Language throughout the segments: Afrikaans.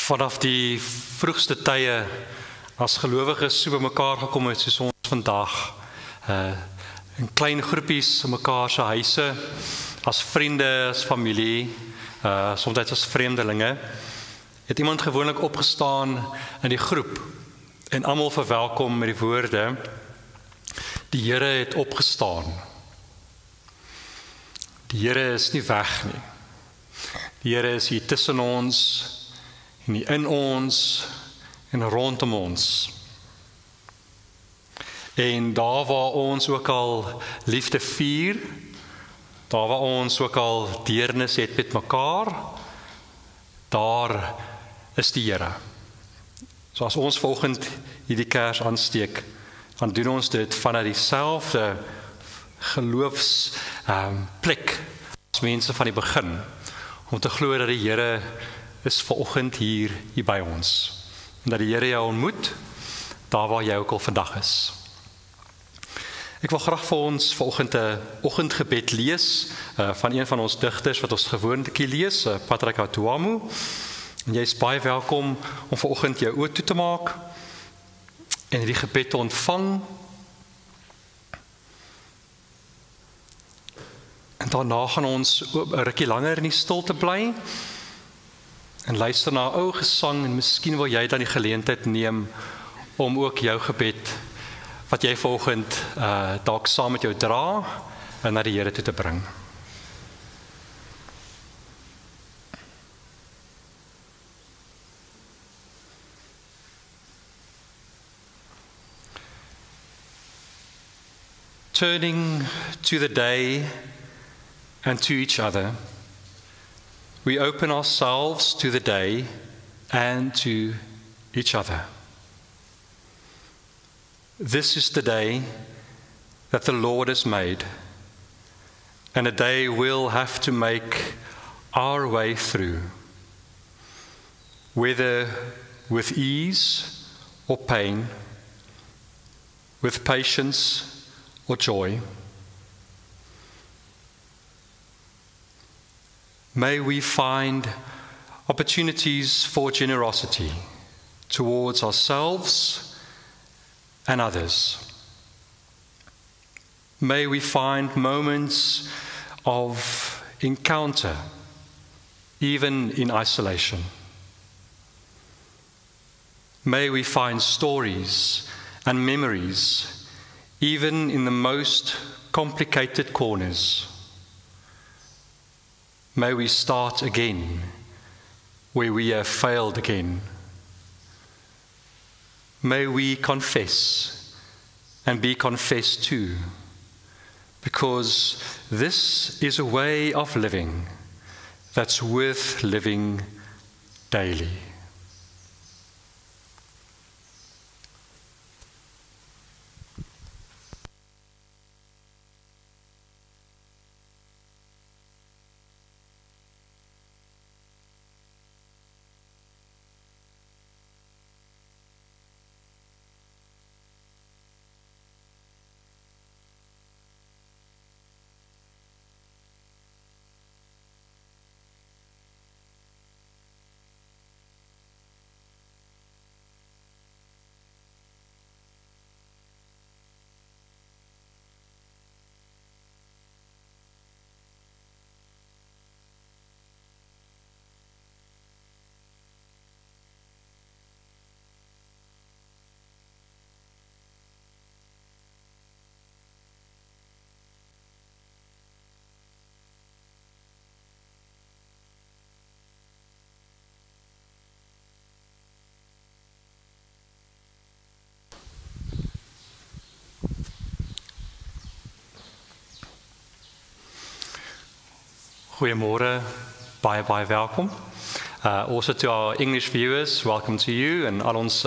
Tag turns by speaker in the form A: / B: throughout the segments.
A: vanaf die vroegste tye as gelowiges so by mekaar gekom het soos ons vandag. In klein groepies in mekaar se huise, as vriende, as familie, soms as vreemdelinge, het iemand gewoonlik opgestaan in die groep en almal verwelkom met die woorde: die Here het opgestaan. Die Here is nie weg nie. Die Here is hier tussen ons, en hier in ons, en rondom ons. En daar waar ons ook al liefde vier, daar waar ons ook al deernis het met mekaar, daar is die Here. So as ons volgend hierdie kers aansteek, dan doen ons dit vanuit dieselfde geloofsplek as mense van die begin, om te glo dat die Here is vanoggend hier by ons, en dat die Here jou ontmoet, daar waar jy ook al vandag is. Ek wil graag vir ons vanoggend 'n oggendgebed lees, van een van ons digters wat ons gewoonlik lees, Patrick Atuamu. En jy is baie welkom om vanoggend jou oë toe te maak, en hierdie gebed te ontvang. En daarna gaan ons 'n rukkie langer in die stilte bly en luister na 'n ou gesang, en miskien wil jy dan die geleentheid neem om ook jou gebed wat jy vanoggend dalk saam met jou dra en na die Here toe te bring. Turning to the day and to each other, we open ourselves to the day and to each other. This is the day that the Lord has made, and a day we'll have to make our way through, whether with ease or pain, with patience or joy. May we find opportunities for generosity towards ourselves and others. May we find moments of encounter, even in isolation. May we find stories and memories, even in the most complicated corners. May we start again where we have failed again. May we confess and be confessed to, because this is a way of living that's worth living daily. Goeiemôre, baie welkom. Also to our English viewers, welcome to you, en al ons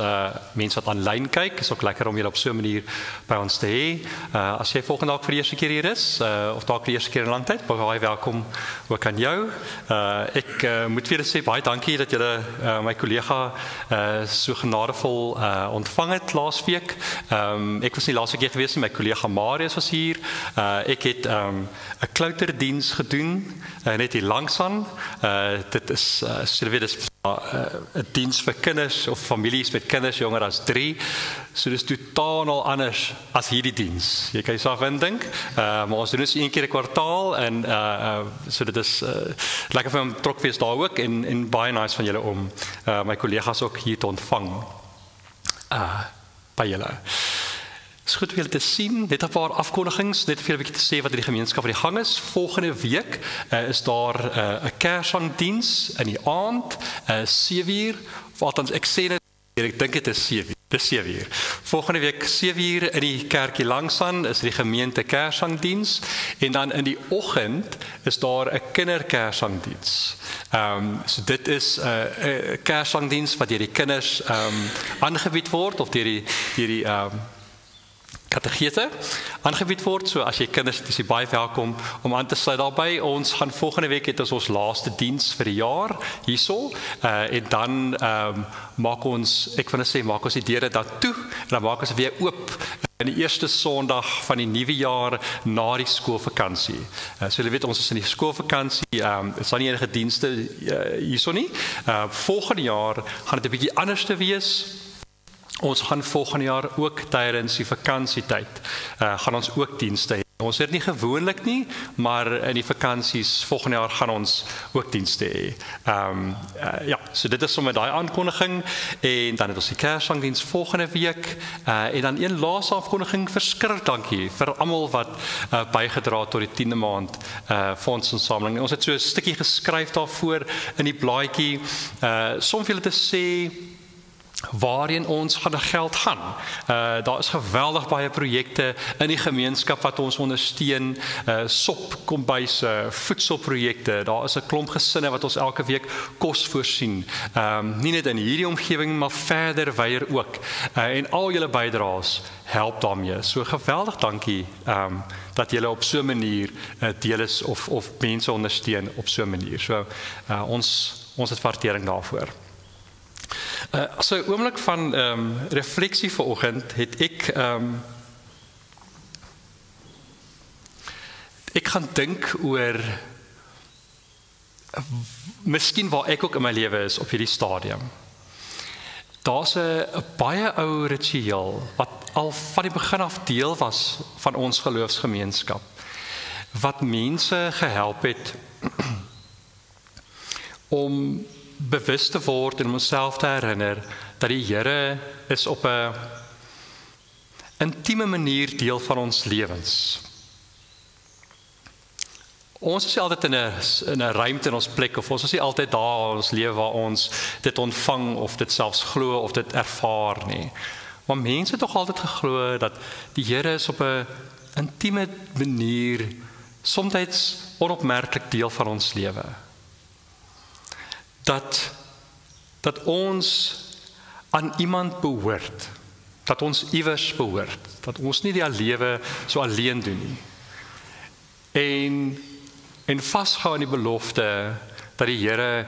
A: mense wat aanlyn kyk, is ook lekker om julle op so 'n manier by ons te hê. As jy volgende dalk vir die eerste keer hier is, of dalk die eerste keer in lang tyd, baie welkom ook aan jou. Ek moet vir julle sê baie dankie dat julle my kollega so genadevol ontvang het laasweek. Ek was nie laasweek keer gewees nie, my kollega Marius was hier. Ek het 'n klouterdiens gedoen net hier langs aan. Dit is So jy weet, dis 'n diens vir kinders of families met kinders jonger as 3. So dis totaal anders as hierdie diens. Jy kan jouself indink, maar ons doen dit 1 keer 'n kwartaal en so dit is lekker vir hom trok wees daar ook en baie nice van julle om my kollegas ook hier te ontvang by julle. Het is goed om julle te sien, net 'n paar afkondigings, net vir 'n bietjie te sê wat in die gemeenskap aan die gang is. Volgende week is daar 'n kerssangdiens in die aand, 7uur, of althans ek sê dit, ek dink dit is 7uur. Dis 7uur. Volgende week 7uur in die kerkie Langsaan is die gemeente kerssangdiens en dan in die oggend is daar 'n kinderkerssangdiens. So dit is 'n kerssangdiens wat deur die kinders aangebied word of deur die katedrete aangebied word, so as jy kinders het, is jy baie welkom om aan te sluit daarbey. Ons gaan volgende week het ons laaste diens vir die jaar hierso, en dan maak ons die deure daartoe, en dan maak ons weer oop in die eerste Sondag van die nuwe jaar na die skoolvakansie. So jy weet, ons is in die skoolvakansie, is daar nie enige dienste hierso nie. Volgende jaar gaan dit 'n bietjie anders te wees. Ons gaan volgende jaar ook tydens die vakansietyd gaan ons ook dienste hê. Ons het nie gewoonlik nie, maar in die vakansies volgende jaar gaan ons ook dienste hê. Ja, so dit is sommer daai aankondiging en dan het ons die kerssangdiens volgende week en dan een laaste afkondiging. Verskriklik dankie vir almal wat bygedra het tot die 10de maand fondsinsameling. Ons het so 'n stukkie geskryf daarvoor in die blaadjie, soms vir julle te sê waarheen ons geld gaan. Daar is geweldig baie projekte in die gemeenskap wat ons ondersteun, sopkombuise, voedselprojekte, daar is 'n klomp gesinne wat ons elke week kos voorsien, nie net in hierdie omgewing, maar verder weier ook, en al julle bydraes help daarmee, so geweldig dankie, dat julle op so 'n manier deel is of mense ondersteun op so 'n manier, so ons het waardering daarvoor. So 'n oomblik van refleksie vanoggend het ek gaan dink oor miskien waar ek ook in my lewe is op hierdie stadium. Daar's 'n baie ou ritueel wat al van die begin af deel was van ons geloofsgemeenskap, wat mense gehelp het om bewus te word en om onsself te herinner dat die Here is op 'n intieme manier deel van ons lewens. Ons is nie altyd in 'n ruimte in ons plek, of ons is nie altyd daar in ons lewe waar ons dit ontvang of dit selfs glo of dit ervaar nie. Maar mense het tog altyd geglo dat die Here is op 'n intieme manier soms onopmerklik deel van ons lewe. Dat ons aan iemand behoort, dat ons iewers behoort, dat ons nie die lewe so alleen doen nie. En vasgehou aan die belofte dat die Here,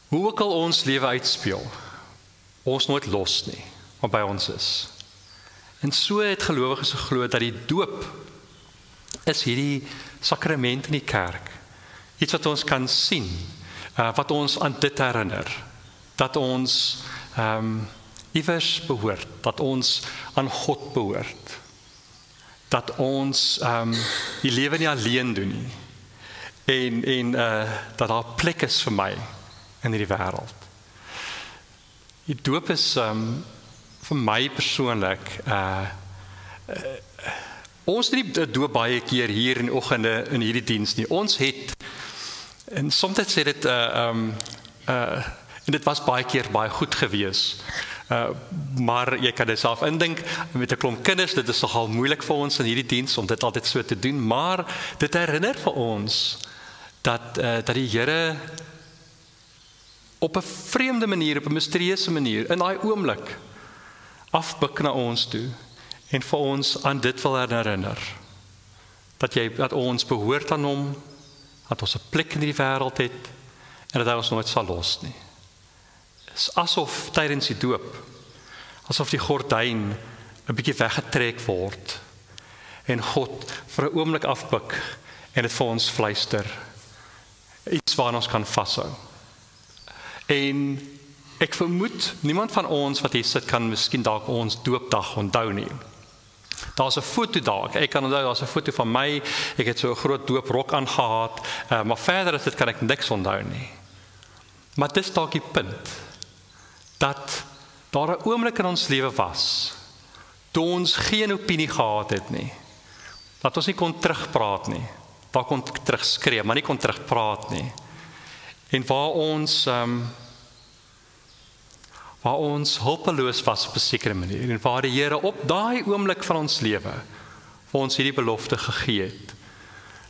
A: hoe ook al ons lewe uitspeel, ons nooit los nie, maar by ons is. En so het gelowiges geglo dat die doop is hierdie sakrament in die kerk. Iets wat ons kan sien, wat ons aan dit herinner, dat ons iewers behoort, dat ons aan God behoort, dat ons die lewe nie alleen doen nie, en dat daar plek is vir my in hierdie wêreld. Die doop is vir my persoonlik, ons het nie doop baie keer hier in die oggende in hierdie diens nie. Ons het, en soms sê dit, en dit was baie keer baie goed gewees, maar jy kan dit self indink, met 'n klomp kinders, dit is nogal moeilik vir ons in hierdie diens om dit altyd so te doen, maar dit herinner vir ons dat die Here op 'n vreemde manier, op 'n misterieuse manier, in daai oomblik afbuk na ons toe en vir ons aan dit wil herinner. Dat ons behoort aan hom, dat ons 'n plek in die wêreld het en dat hy ons nooit sal los nie. Dit is asof tydens die doop, asof die gordyn 'n bietjie weggetrek word en God vir 'n oomblik afbuk en dit vir ons fluister. iets waaraan ons kan vashou. En ek vermoed, niemand van ons wat hier sit kan miskien dalk ons doopdag onthou nie. Daar's 'n foto daar, ek kan onthou, daar's 'n foto van my, ek het so 'n groot dooprok aangehad, maar verder as dit kan ek niks onthou nie. Maar dis dalk die punt, dat daar 'n oomblik in ons lewe was, toe ons geen opinie gehad het nie, dat ons nie kon terugpraat nie, daar kon terugskree, maar nie kon terugpraat nie, en waar ons hulpeloos was op 'n sekere manier, en waar die Here op daai oomblik van ons lewe vir ons hierdie belofte gegee het,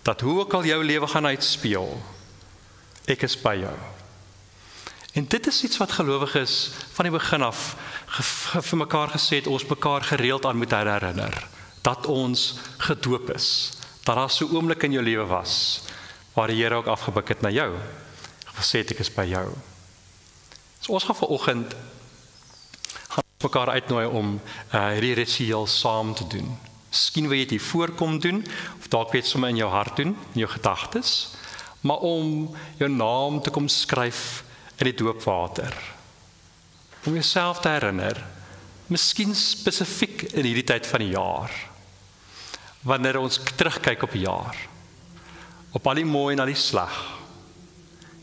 A: dat hoe ook al jou lewe gaan uitspeel, ek is by jou. En dit is iets wat gelowiges van die begin af vir mekaar gesê het, ons mekaar gereeld aan moet herinner, dat ons gedoop is, dat daar so 'n oomblik in jou lewe was, waar die Here ook afgebuk het na jou, gesê het ek is by jou. So ons gaan vanoggend mekaar uitnooi om hierdie ritueel saam te doen. Miskien wil jy dit voorkom doen, of dalk weet sommer in jou hart doen, in jou gedagtes, maar om jou naam te kom skryf in die doopwater. Om jouself te herinner, miskien spesifiek in hierdie tyd van die jaar, wanneer ons terugkyk op die jaar, op al die mooi en al die sleg,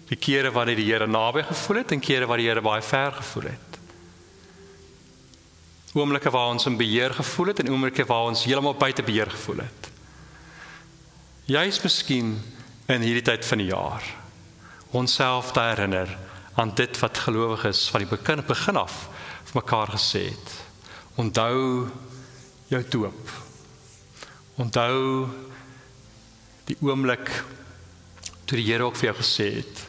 A: die kere wanneer die Here naby gevoel het, en kere waar die Here baie ver gevoel het. Oomblikke waar ons in beheer gevoel het, en oomblikke waar ons heeltemal buite beheer gevoel het. Juist miskien in hierdie tyd van die jaar, onsself te herinner aan dit wat gelowiges van die begin af vir mekaar gesê het. Onthou jou doop. Onthou die oomblik toe die Here ook vir jou gesê het,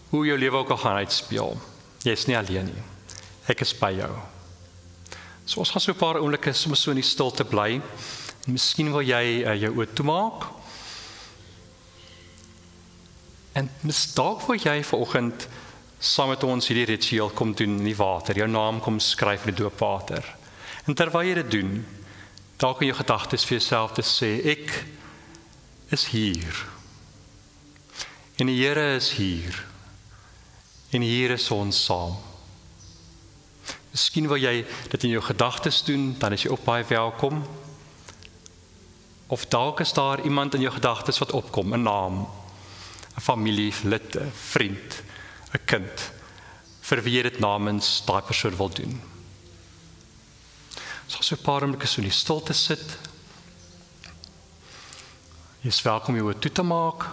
A: hoe jou lewe ook al gaan uitspeel. Jy is nie alleen nie. Ek is by jou. So ons gaan so 'n paar oomblikke soms so in die stilte bly. Miskien wil jy jou oë toemaak. En dalk wil jy vanoggend saam met ons hierdie ritueel kom doen in die water, jou naam kom skryf in die doopwater. En terwyl jy dit doen, dalk in jou gedagtes vir jouself te sê, ek is hier. En die Here is hier. En hier is ons saam. Miskien wil jy dit in jou gedagtes doen, dan is jy ook baie welkom. Of dalk is daar iemand in jou gedagtes wat opkom, 'n naam, 'n familielid, 'n vriend, 'n kind, vir wie jy dit namens daai persoon wil doen. So 'n paar oomblikke so in die stilte sit. Jy is welkom jou toe te maak.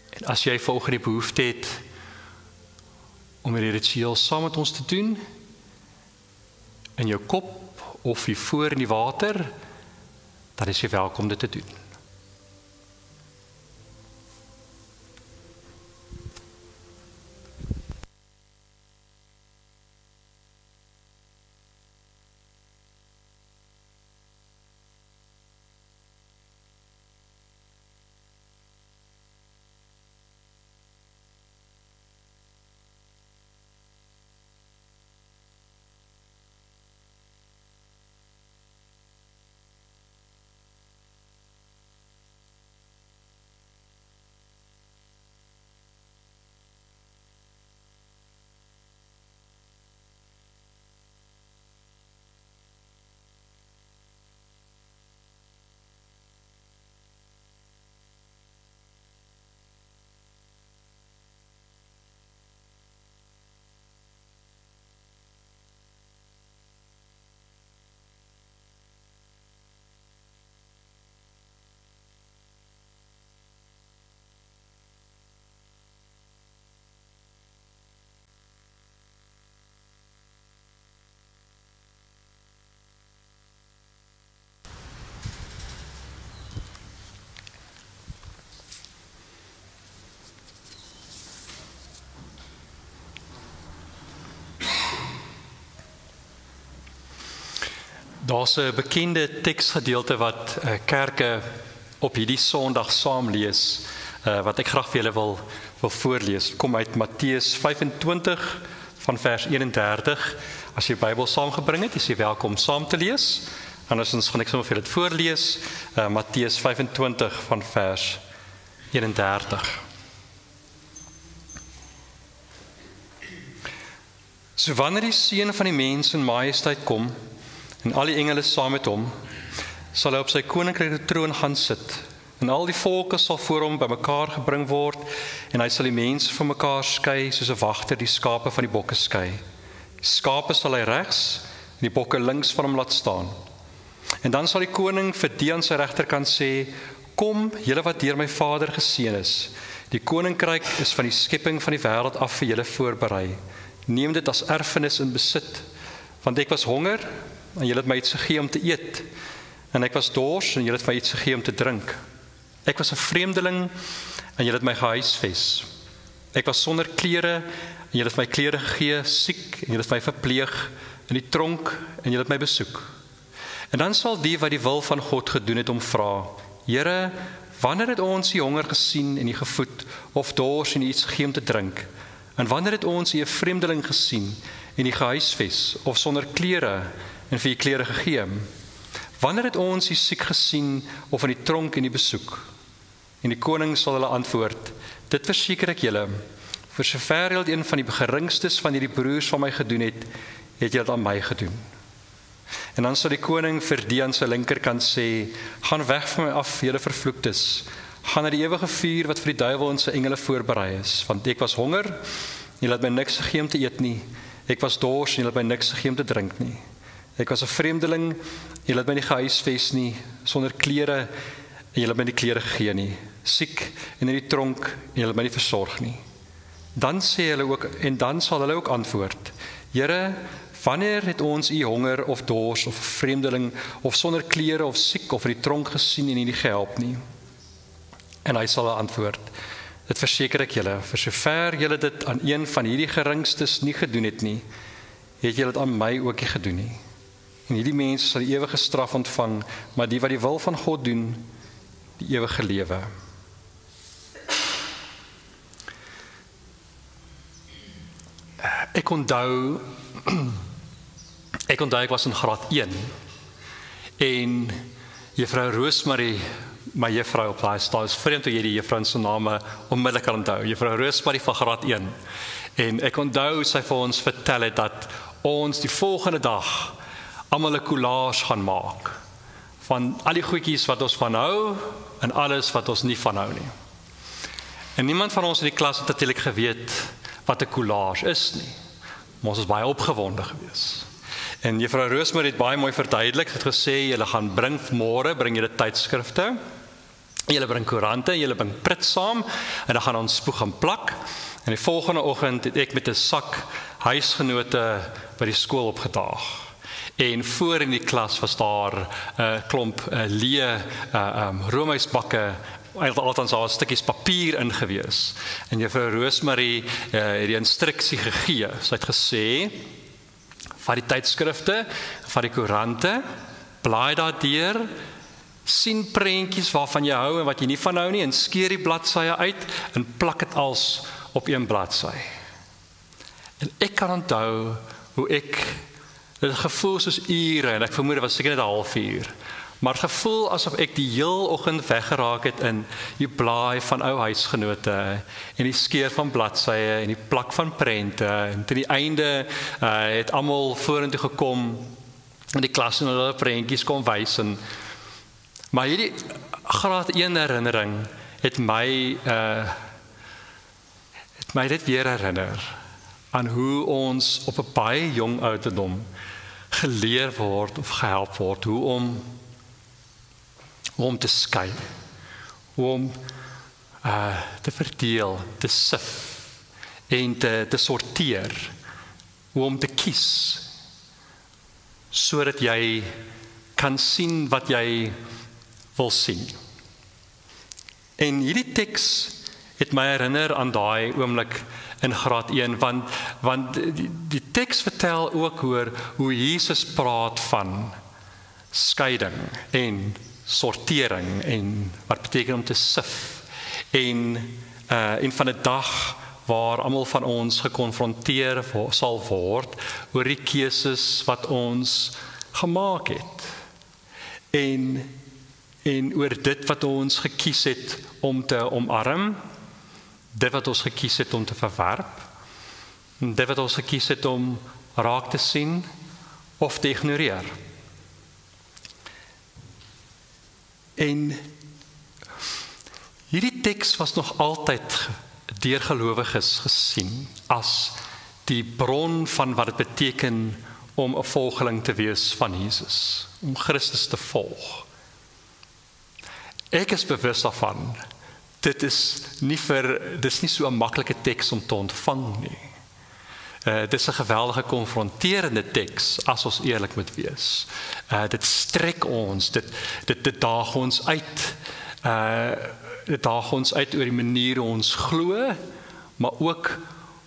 A: En as jy vanoggend die behoefte het om hierdie ritueel saam met ons te doen, in jou kop of hier voor in die water, dan is jy welkom dit te doen. Daar's 'n bekende teksgedeelte wat kerke op hierdie Sondag saam lees, wat ek graag vir julle wil voorlees. Kom uit Matteus 25 van vers 31. As jy die Bybel saamgebring het, is jy welkom saam te lees. Andersins gaan ek sommer vir dit voorlees, Matteus 25 van vers 31. So wanneer die Seun van die mens in majesteit kom, en al die engele saam met hom, sal hy op sy koninklike troon gaan sit, en al die volke sal voor hom bymekaar gebring word, en hy sal die mense van mekaar skei, soos 'n wagter die skape van die bokke skei. Die skape sal hy regs, en die bokke links van hom laat staan. En dan sal die koning vir die aan sy regterkant sê, kom, julle wat deur my Vader geseën is, die koninkryk is van die skepping van die wêreld af vir julle voorberei. Neem dit as erfenis in besit, want ek was honger, en julle het my iets gegee om te eet, en ek was dors, en julle het my iets gegee om te drink. Ek was 'n vreemdeling, en julle het my gehuisves. Ek was sonder klere, en julle het my klere gegee, siek, en julle het my verpleeg, in die tronk, en julle het my besoek. En dan sal die wat die wil van God gedoen het, hom vra, Here, wanneer het ons u honger gesien en u gevoed, of dors en u iets gegee om te drink? En wanneer het ons u 'n vreemdeling gesien en u gehuisves, of sonder klere en vir u klere gegee? Wanneer het ons u siek gesien, of in die tronk en u besoek? En die koning sal hulle antwoord, dit verseker ek julle, vir sover julle een van die geringstes van hierdie broers van my gedoen het, het julle dit aan my gedoen. En dan sal die koning vir die aan sy linkerkant sê, gaan weg van my af, julle vervloektes, gaan na die ewige vuur wat vir die duiwel en sy engele voorberei is, want ek was honger, julle het my niks gegee om te eet nie, ek was dors en julle het my niks gegee om te drink nie. Ek was 'n vreemdeling, julle het my nie gehuisves nie, sonder klere en julle het my nie klere gegee nie, siek en in die tronk en julle het my nie versorg nie. Dan sê hulle ook, en dan sal hulle ook antwoord, Here, wanneer het ons u honger of dors of vreemdeling of sonder klere of siek of in die tronk gesien en u nie gehelp nie? En hy sal antwoord, dit verseker ek julle, vir sover julle dit aan een van hierdie geringstes nie gedoen het nie, het julle dit aan my ook nie gedoen nie. En hierdie mense sal die ewige straf ontvang, maar die wat die wil van God doen, die ewige lewe. Ek onthou ek was in graad 1 en juffrou Rosemary, my juffrou op daai stadium, is vreemd hoe jy die juffrou se name onmiddellik kan onthou, juffrou Rosemary van graad 1. En ek onthou sy vir ons vertel het dat ons die volgende dag almal 'n collage gaan maak van al die goedjies wat ons van hou en alles wat ons nie van hou nie. En niemand van ons in die klas het natuurlik geweet wat 'n collage is nie. Maar ons is baie opgewonde gewees. En juffrou Rosemary het baie mooi verduidelik, het gesê, julle gaan môre bring julle tydskrifte, julle bring koerante, julle bring prit saam, en dan gaan ons spoeg en plak, en die volgende oggend het ek met 'n sak huisgenote by die skool opgedaag. En voor in die klas was daar 'n klomp leë roomhuisbakke, althans daar was stukkies papier in gewees. En juffrou Rosemary het die instruksie gegee. Sy het gesê, vat die tydskrifte, vat die koerante, blaai daardeur, sien prentjies waarvan jy hou en wat jy nie van hou nie, en skeer die bladsye uit en plak dit als op een bladsy. En ek kan onthou hoe ek dit gevoel soos ure, en ek vermoed dit was seker net 'n halfuur, maar gevoel asof ek die heel oggend weggeraak het in die blaai van ou huisgenote en die skeer van bladsye en die plak van prente, en teen die einde het almal vorentoe gekom in die klas en hulle prentjies kom wys. Maar hierdie graad 1 herinnering het my dit weer herinner aan hoe ons op 'n baie jong ouderdom geleer word of gehelp word hoe om te skei, hoe om te verdeel, te sif en te sorteer, hoe om te kies, sodat jy kan sien wat jy wil sien. En hierdie teks het my herinner aan daai oomblik in graad 1, want die teks vertel ook oor hoe Jesus praat van skeiding en sortering en wat beteken om te sif en van 'n dag waar almal van ons gekonfronteer sal word oor die keuses wat ons gemaak het. en oor dit wat ons gekies het om te omarm, dit wat ons gekies het om te verwerp, dit wat ons gekies het om raak te sien of te ignoreer. En hierdie teks was nog altyd deur gelowiges gesien as die bron van wat dit beteken om 'n volgeling te wees van Jesus, om Christus te volg. Ek is bewus daarvan, dit is nie so 'n maklike teks om te ontvang nie. Dit is 'n geweldige konfronterende teks, as ons eerlik moet wees. Dit strek ons, dit daag ons uit. Dit daag ons uit oor die manier hoe ons glo, maar ook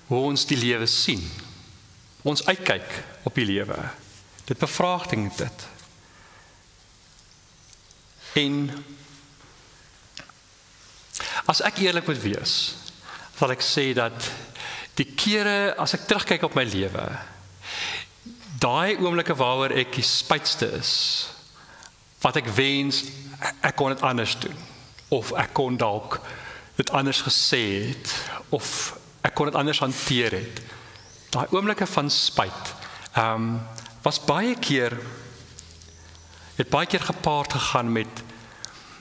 A: hoe ons die lewe sien. Ons uitkyk op die lewe. Dit bevraagding dit. En as ek eerlik moet wees, sal ek sê dat die kere, as ek terugkyk op my lewe, daai oomblikke waaroor ek die spytste is, wat ek wens, ek kon dit anders doen, of ek kon dalk dit anders gesê het, of ek kon dit anders hanteer het. Daai oomblikke van spyt, was baie keer gepaard gegaan met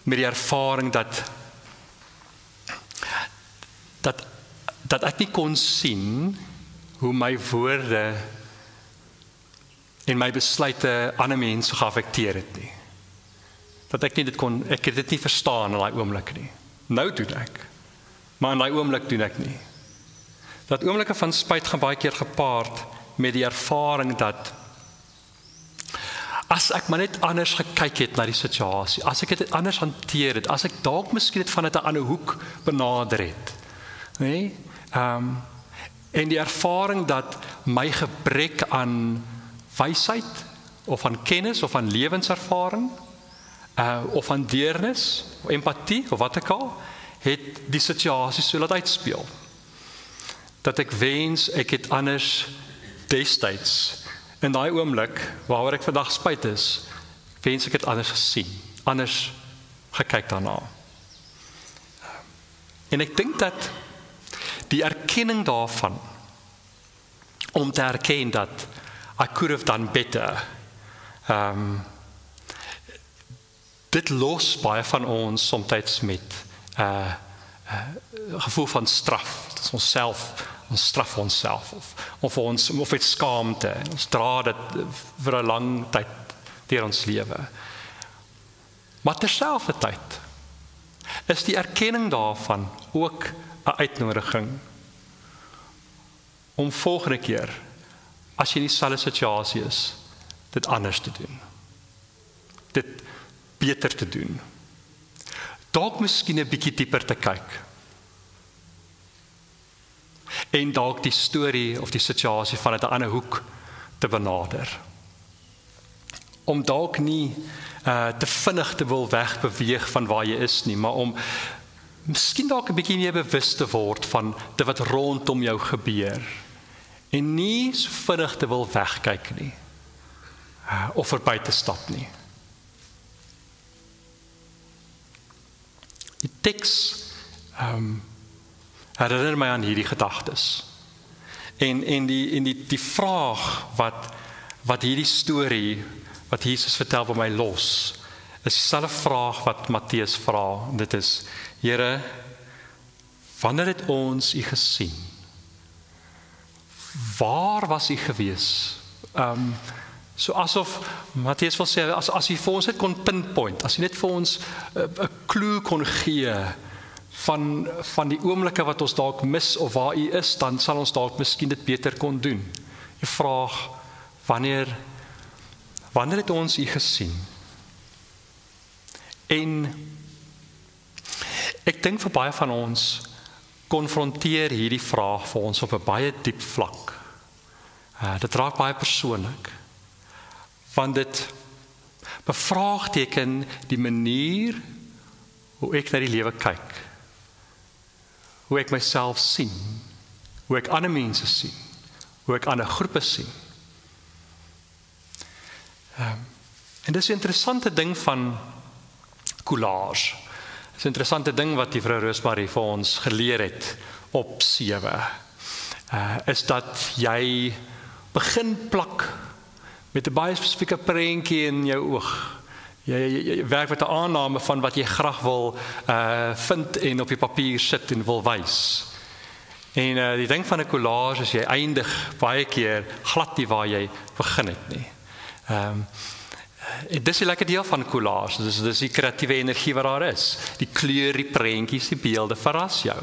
A: die ervaring dat ek nie kon sien hoe my woorde en my besluite ander mense geaffekteer het nie. Dat ek het dit nie verstaan in daai oomblik nie. Nou doen ek, maar in daai oomblik doen ek nie. Dat oomblikke van spyt gaan baie keer gepaard met die ervaring dat as ek maar net anders gekyk het na die situasie, as ek dit anders hanteer het, as ek dalk miskien dit vanuit 'n ander hoek benader het, nee? En die ervaring dat my gebrek aan wysheid, of aan kennis, of aan lewenservaring, of aan deernis, of empatie, of wat ek al, het die situasie so laat uitspeel. Dat ek wens, ek het anders destyds, in daai oomblik, waaroor ek vandag spyt is, wens ek het anders gesien, anders gekyk daarna. En ek dink dat die erkenning daarvan, om te erken dat I could have done better, dit los baie van ons soms met gevoel van straf. Dat ons straf onsself, of het skaamte. Ons dra dit vir 'n lang tyd deur ons lewe. Maar terselfdertyd is die erkenning daarvan ook 'n uitnodiging om volgende keer, as jy in dieselfde situasie is, dit anders te doen. Dit beter te doen. Dalk miskien 'n bietjie dieper te kyk. En dalk die storie of die situasie vanuit 'n ander hoek te benader. Om dalk nie te vinnig te wil wegbeweeg van waar jy is nie, maar om miskien dalk 'n bietjie meer bewus te word van dit wat rondom jou gebeur. En nie so vinnig te wil wegkyk nie. Of verby te stap nie. Die teks herinner my aan hierdie gedagtes. En die vraag wat hierdie storie, wat Jesus vertel by my los, is dieselfde vraag wat Matteus vra. En dit is, Here, wanneer het ons U gesien? Waar was U gewees? So asof Matteus wil sê, as U vir ons het kon pinpoint, as U net vir ons 'n clue kon gee van die oomblikke wat ons dalk mis of waar U is, dan sal ons dalk miskien dit beter kon doen. Die vraag, wanneer het ons U gesien? En ek dink vir baie van ons konfronteer hierdie vraag vir ons op 'n baie diep vlak. Dit raak baie persoonlik. Want dit bevraagteken die manier hoe ek na die lewe kyk. Hoe ek myself sien. Hoe ek ander mense sien. Hoe ek ander groepe sien. En dis 'n interessante ding van collage. Dis 'n interessante ding wat juffrou Rosemary vir ons geleer het op 7. Is dat jy begin plak met 'n baie spesifieke prentjie in jou oog. Jy werk met 'n aanname van wat jy graag wil vind en op die papier sit en wil wys. En die ding van 'n collage is jy eindig baie keer glad nie waar jy begin het nie. Dit is 'n lekker deel van collage. Dis die kreatiewe energie wat daar is. Die kleur, die prentjies, die beelde verras jou.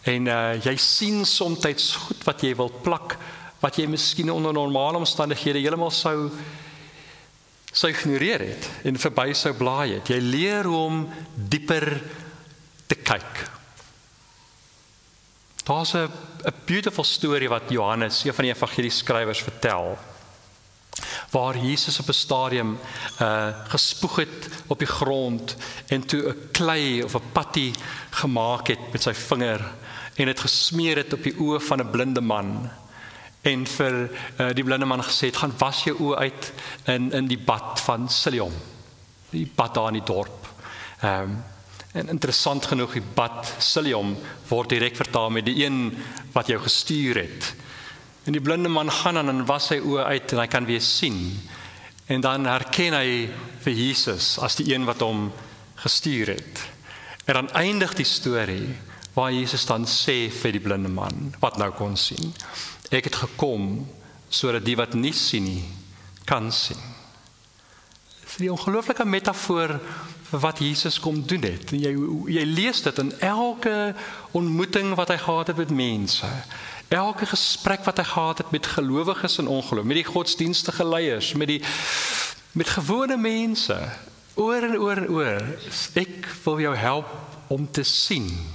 A: En jy sien soms goed wat jy wil plak, wat jy miskien onder normale omstandighede heeltemal sou ignoreer het en verby sou blaai het. Jy leer hoe om dieper te kyk. Daar's 'n beautiful storie wat Johannes, een van die evangelieskrywers, vertel, waar Jesus op 'n stadium gespoeg het op die grond en toe 'n klei of 'n patty gemaak het met sy vinger en dit gesmeer het op die oë van 'n blinde man. En vir die blinde man gesê het, gaan was jou oë uit in die bad van Siloam, die bad daar in die dorp. En interessant genoeg, die bad Siloam word direk vertaal met die een wat jou gestuur het. En die blinde man gaan aan en was sy oë uit en hy kan weer sien. En dan herken hy vir Jesus as die een wat hom gestuur het. En dan eindig die storie waar Jesus dan sê vir die blinde man wat nou kon sien: ek het gekom sodat die wat nie sien nie kan sien. Dit is die ongelooflike metafoor vir wat Jesus kom doen het. En jy lees dit in elke ontmoeting wat hy gehad het met mense. Elke gesprek wat hy gehad het met gelowiges en ongeloof, met die godsdienstige leiers, met gewone mense, oor en oor en oor. Ek wil jou help om te sien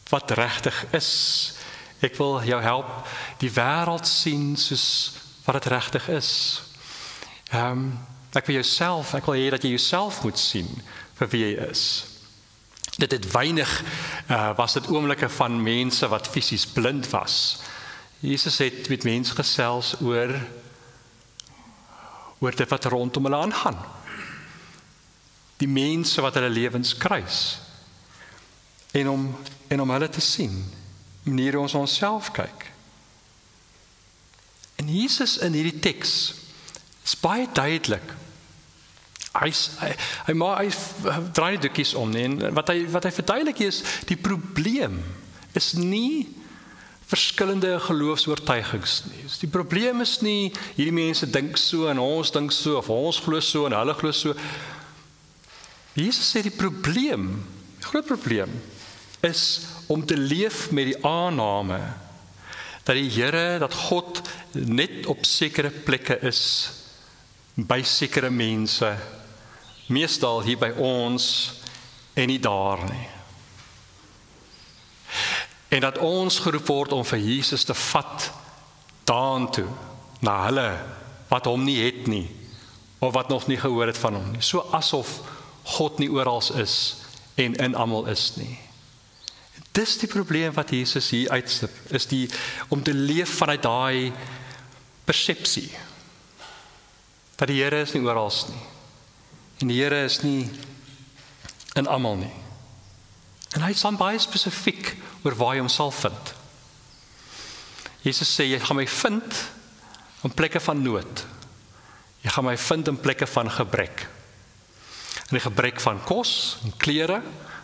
A: wat regtig is. Ek wil jou help die wêreld sien soos wat dit regtig is. Ek wil hê dat jy jouself moet sien vir wie jy is. Dit het weinig was dit oomblikke van mense wat fisies blind was. Jesus het met mense gesels oor dit wat rondom hulle aangaan. Die mense wat hulle lewens kruis. En om hulle te sien, maniere ons onsself kyk. En Jesus in hierdie teks is baie duidelik. Hy draai die doekies om, en wat hy verduidelik is, die probleem is nie verskillende geloofsoortuigings nie. Die probleem is nie, hierdie mense dink so en ons dink so, of ons glo so en hulle glo so. Jesus sê die probleem, die groot probleem, is om te leef met die aanname dat die Here, dat God net op sekere plekke is, by sekere mense, meestal hier by ons en nie daar nie. En dat ons geroep word om vir Jesus te vat daartoe, na hulle wat hom nie het nie, of wat nog nie gehoor het van hom nie. So asof God nie oral is en in almal is nie. Dis die probleem wat Jesus hier uitstip, is om te leef vanuit daai persepsie, dat die Here is nie oral nie, en die Here is nie in almal nie. En hy is dan baie spesifiek oor waar jy hom sal vind. Jesus sê, jy gaan my vind in plekke van nood. Jy gaan my vind in plekke van gebrek. In die gebrek van kos, en klere,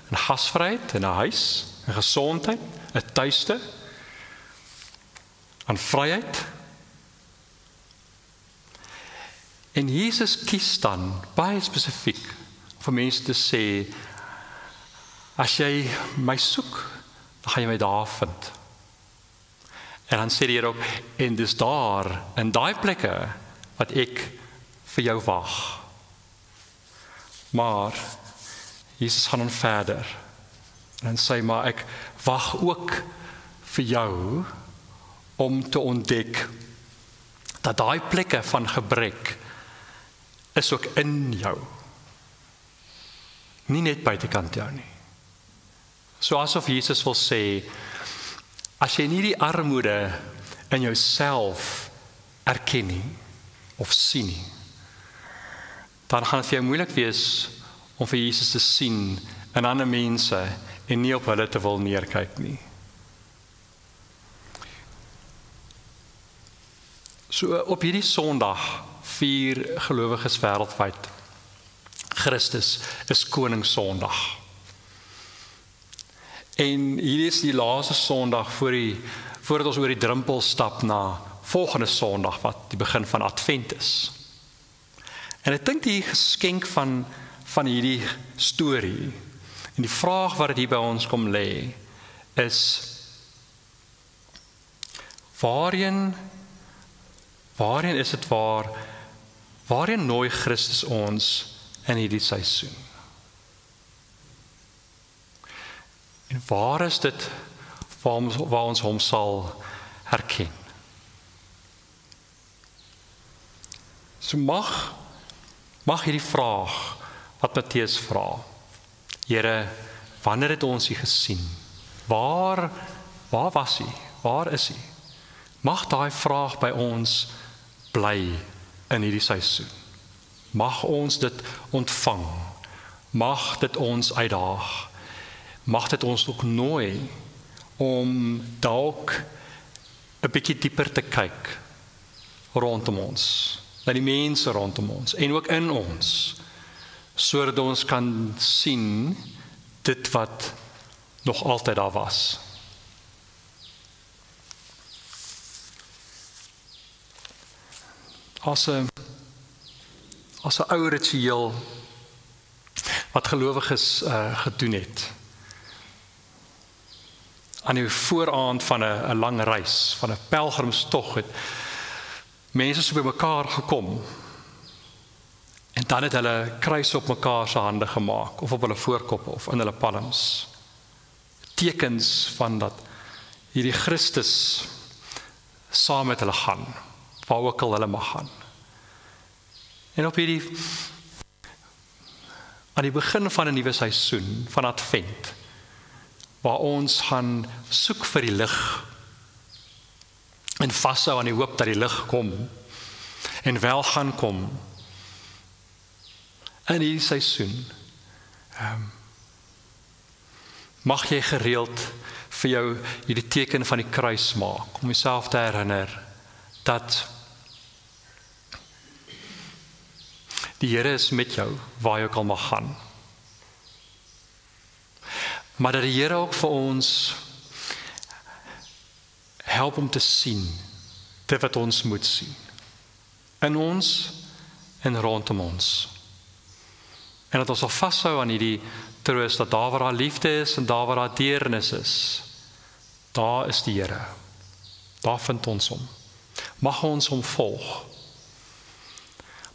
A: en gasvryheid, en 'n huis, en gesondheid, 'n tuiste, aan vryheid. En Jesus kies dan baie spesifiek vir mense te sê, as jy my soek, dan gaan jy my daar vind. En dan sê die Here ook, en dis daar, in daai plekke, wat ek vir jou wag. Maar Jesus gaan dan verder. En hy sê, maar ek wag ook vir jou om te ontdek dat daai plekke van gebrek is ook in jou. Nie net buitekant jou nie. So asof Jesus wil sê, as jy nie die armoede in jouself erken nie, of sien nie, dan gaan dit vir jou moeilik wees om vir Jesus te sien in ander mense en nie op hulle te wil neerkyk nie. So op hierdie Sondag vier gelowiges wêreldwyd. Christus is Koning Sondag. En hier is die laaste Sondag voordat ons oor die drempel stap na volgende Sondag wat die begin van Advent is. En ek dink die geskenk van hierdie storie en die vraag wat dit hier by ons kom lê is waarheen is dit waarheen nooi Christus ons in hierdie seisoen? En waar is dit waar ons hom sal herken? So mag hierdie vraag wat Matteus vra, Here, wanneer het ons U gesien? Waar was U? Waar is U? Mag daai vraag by ons bly in hierdie seisoen. Mag ons dit ontvang. Mag dit ons uitdaag. Mag dit ons ook nooi om dalk 'n bietjie dieper te kyk rondom ons, na die mense rondom ons en ook in ons, sodat ons kan sien dit wat nog altyd daar was. As 'n ou ritueel wat gelowiges gedoen het aan die vooraand van 'n lang reis, van 'n pelgrimstog, het mense so bymekaar gekom en dan het hulle kruise op mekaar se hande gemaak of op hulle voorkoppe of in hulle palms, tekens van dat hierdie Christus saam met hulle gaan, waar ook al hulle mag gaan. En aan die begin van 'n nuwe seisoen, van Advent, waar ons gaan soek vir die lig en vashou aan die hoop dat die lig kom en wel gaan kom in hierdie seisoen. Mag jy gereeld vir jou hierdie teken van die kruis maak, om jouself te herinner dat die Here is met jou, waar jy ook al mag gaan. Maar dat die Here ook vir ons help om te sien, dit wat ons moet sien. In ons en rondom ons. En dat ons sal vashou aan hierdie troos, dat daar waar daar liefde is en daar waar daar deernis is, daar is die Here. Daar vind ons hom. Mag ons hom volg.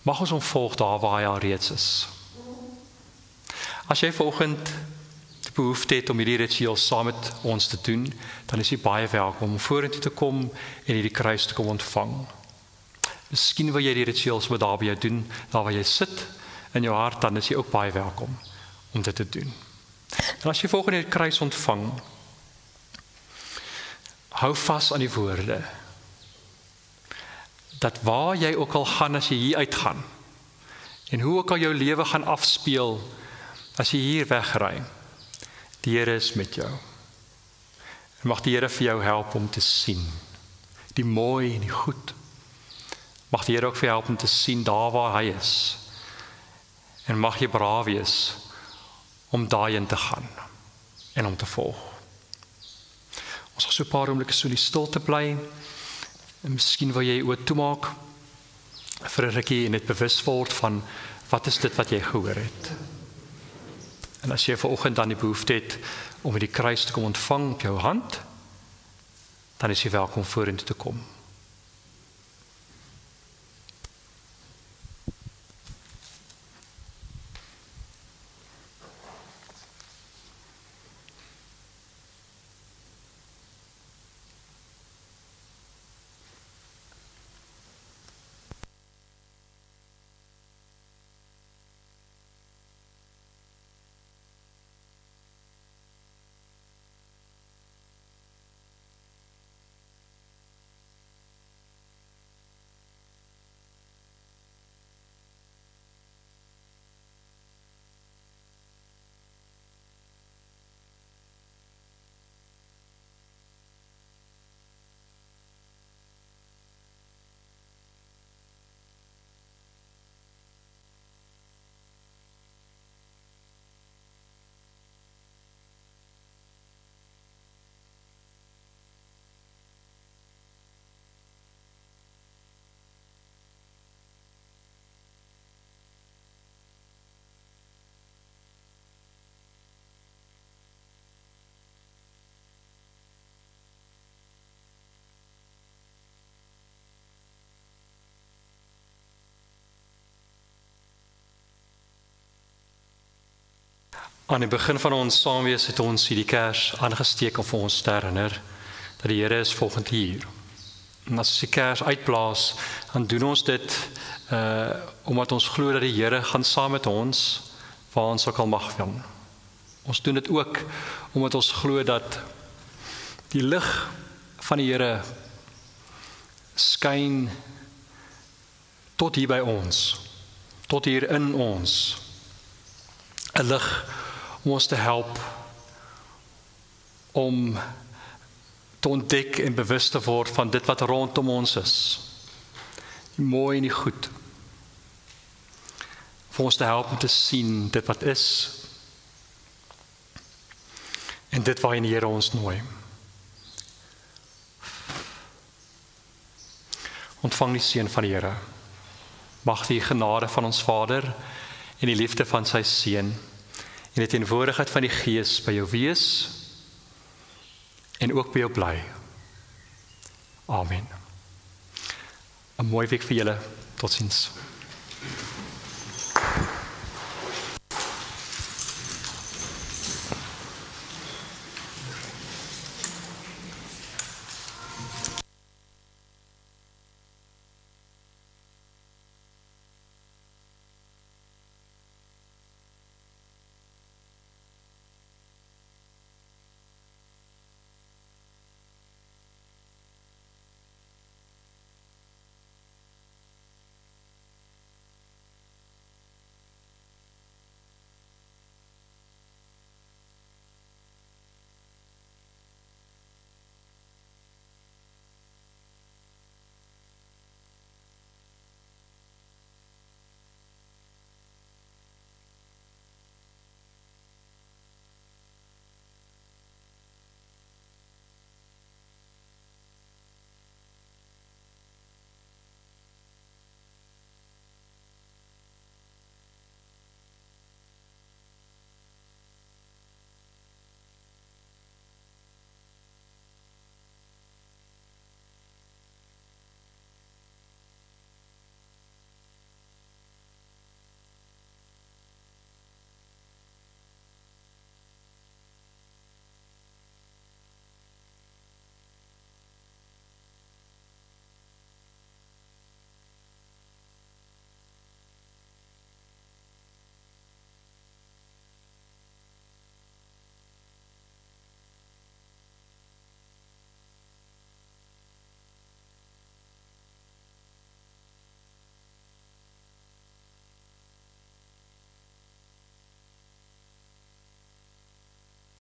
A: Mag ons hom volg daar waar hy al reeds is. As jy vanoggend die behoefte het om hierdie ritueel saam met ons te doen, dan is jy baie welkom om vorentoe te kom en hierdie kruis te kom ontvang. Miskien wil jy die ritueel so daar by jou doen, daar waar jy sit in jou hart, dan is jy ook baie welkom om dit te doen. En as jy volgende die kruis ontvang, hou vas aan die woorde, dat waar jy ook al gaan as jy hier uitgaan, en hoe ook al jou lewe gaan afspeel, as jy hier wegry, die Here is met jou. En mag die Here vir jou help om te sien, die mooi en die goed. Mag die Here ook vir jou help om te sien daar waar hy is. En mag jy braaf wees om daarin te gaan en om te volg. Ons gaan so 'n paar oomblikke so in die stilte bly. En miskien wil jy oë toemaak vir 'n rukkie en net bewus word van wat is dit wat jy gehoor het. En as jy vanoggend dan die behoefte het om die kruis te kom ontvang op jou hand, dan is jy welkom vorentoe te kom. Aan die begin van ons saamwees het ons hierdie kers aangesteek om vir ons te herinner dat die Here is volgend hier. En as ons die kers uitblaas, dan doen ons dit omdat ons glo dat die Here gaan saam met ons waar ons ook al mag wees. Ons doen dit ook omdat ons glo dat die lig van die Here skyn tot hier by ons, tot hier in ons. 'n lig om ons te help om te ontdek en bewus te word van dit wat rondom ons is. Die mooi en die goed. Vir ons te help om te sien dit wat is en dit waarin die Here ons nooi. Ontvang die seën van die Here. Mag die genade van ons Vader en die liefde van sy Seun en die teenwoordigheid van die Gees by jou wees en ook by jou bly. Amen. 'n mooi week vir julle. Totsiens.